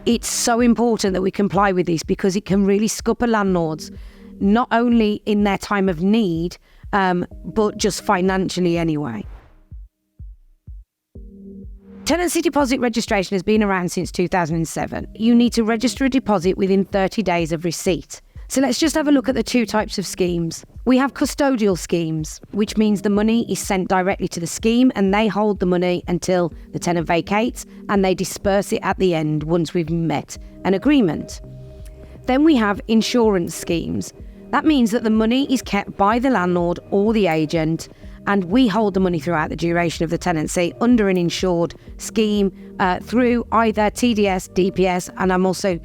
It's so important that we comply with this because it can really scupper landlords, not only in their time of need, but just financially anyway. Tenancy deposit registration has been around since 2007. You need to register a deposit within 30 days of receipt. So let's just have a look at the two types of schemes. We have custodial schemes, which means the money is sent directly to the scheme and they hold the money until the tenant vacates and they disperse it at the end once we've met an agreement. Then we have insurance schemes. That means that the money is kept by the landlord or the agent and we hold the money throughout the duration of the tenancy under an insured scheme through either TDS, DPS, and I'm also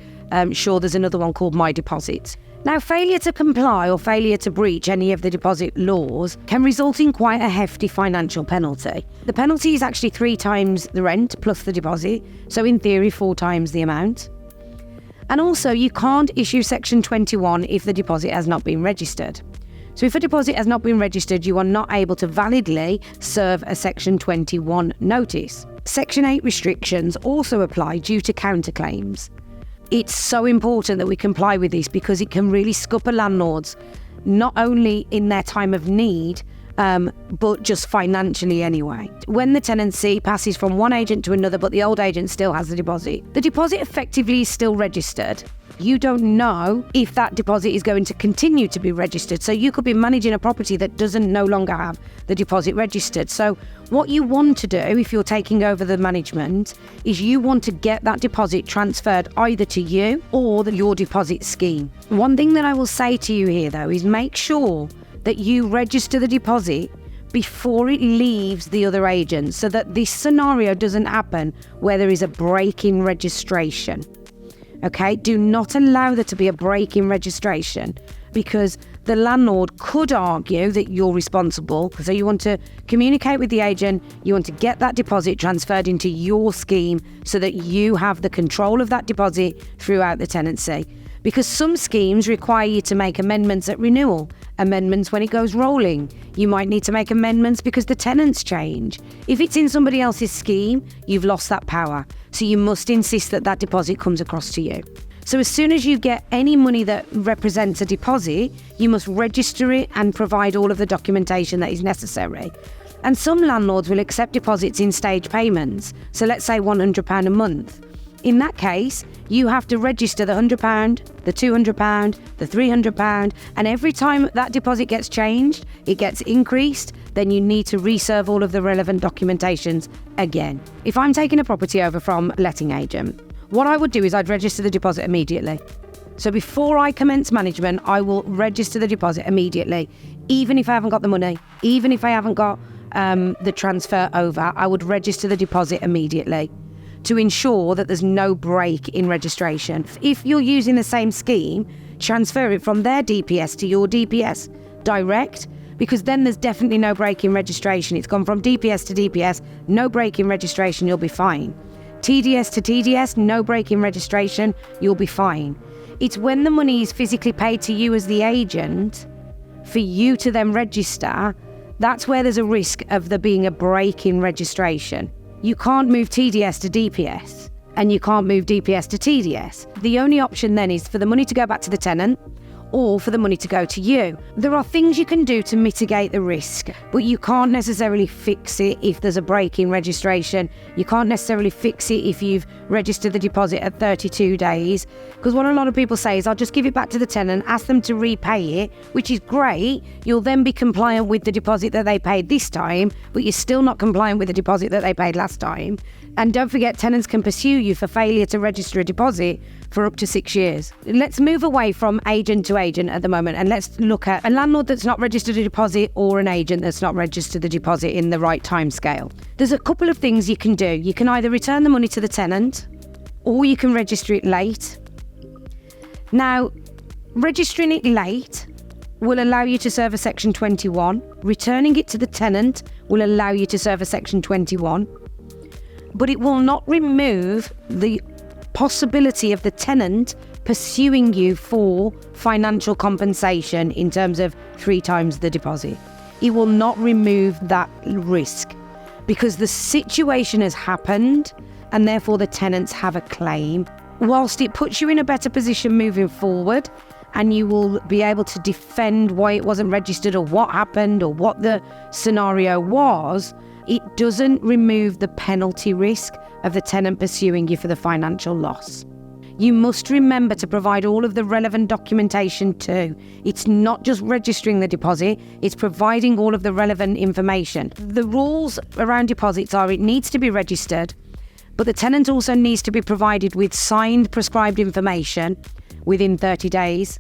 sure there's another one called My Deposit. Now, failure to comply or failure to breach any of the deposit laws can result in quite a hefty financial penalty. The penalty is actually 3 times the rent plus the deposit, so in theory 4 times the amount. And also, you can't issue Section 21 if the deposit has not been registered. So if a deposit has not been registered, you are not able to validly serve a Section 21 notice. Section 8 restrictions also apply due to counterclaims. It's so important that we comply with this because it can really scupper landlords, not only in their time of need, but just financially anyway. When the tenancy passes from one agent to another, but the old agent still has the deposit effectively is still registered. You don't know if that deposit is going to continue to be registered. So you could be managing a property that doesn't no longer have the deposit registered. So what you want to do if you're taking over the management is you want to get that deposit transferred either to you or your deposit scheme. One thing that I will say to you here though is make sure that you register the deposit before it leaves the other agent so that this scenario doesn't happen where there is a break in registration. Okay, do not allow there to be a break in registration because the landlord could argue that you're responsible. So you want to communicate with the agent, you want to get that deposit transferred into your scheme so that you have the control of that deposit throughout the tenancy. Because some schemes require you to make amendments at renewal, amendments when it goes rolling. You might need to make amendments because the tenants change. If it's in somebody else's scheme, you've lost that power. So you must insist that that deposit comes across to you. So as soon as you get any money that represents a deposit, you must register it and provide all of the documentation that is necessary. And some landlords will accept deposits in stage payments. So let's say £100 a month. In that case, you have to register the £100, the £200, the £300, and every time that deposit gets changed, it gets increased, then you need to reserve all of the relevant documentations again. If I'm taking a property over from a letting agent, what I would do is I'd register the deposit immediately. So before I commence management, I will register the deposit immediately, even if I haven't got the money, even if I haven't got the transfer over, I would register the deposit immediately to ensure that there's no break in registration. If you're using the same scheme, transfer it from their DPS to your DPS direct, because then there's definitely no break in registration. It's gone from DPS to DPS, no break in registration, you'll be fine. TDS to TDS, no break in registration, you'll be fine. It's when the money is physically paid to you as the agent, for you to then register, that's where there's a risk of there being a break in registration. You can't move TDS to DPS and you can't move DPS to TDS. The only option then is for the money to go back to the tenant or for the money to go to you. There are things you can do to mitigate the risk, but you can't necessarily fix it if there's a break in registration. You can't necessarily fix it if you've registered the deposit at 32 days. Because what a lot of people say is, I'll just give it back to the tenant, ask them to repay it, which is great. You'll then be compliant with the deposit that they paid this time, but you're still not compliant with the deposit that they paid last time. And don't forget, tenants can pursue you for failure to register a deposit for up to 6 years. Let's move away from agent to agent at the moment and let's look at a landlord that's not registered a deposit or an agent that's not registered the deposit in the right time scale. There's a couple of things you can do. You can either return the money to the tenant or you can register it late. Now, registering it late will allow you to serve a Section 21. Returning it to the tenant will allow you to serve a Section 21. But it will not remove the possibility of the tenant pursuing you for financial compensation in terms of 3 times the deposit. It will not remove that risk because the situation has happened and therefore the tenants have a claim. whilst it puts you in a better position moving forward, and you will be able to defend why it wasn't registered or what happened or what the scenario was, it doesn't remove the penalty risk of the tenant pursuing you for the financial loss. You must remember to provide all of the relevant documentation too. It's not just registering the deposit, it's providing all of the relevant information. The rules around deposits are it needs to be registered, but the tenant also needs to be provided with signed prescribed information within 30 days.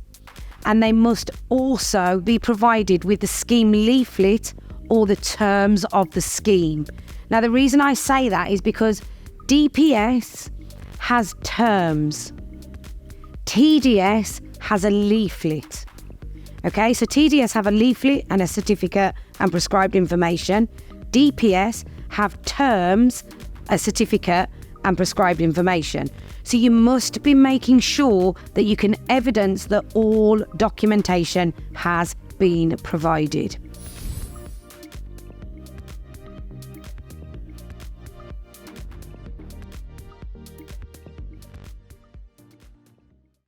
And they must also be provided with the scheme leaflet or the terms of the scheme. Now, the reason I say that is because DPS has terms. TDS has a leaflet. Okay, so TDS have a leaflet and a certificate and prescribed information. DPS have terms, a certificate and prescribed information. So you must be making sure that you can evidence that all documentation has been provided.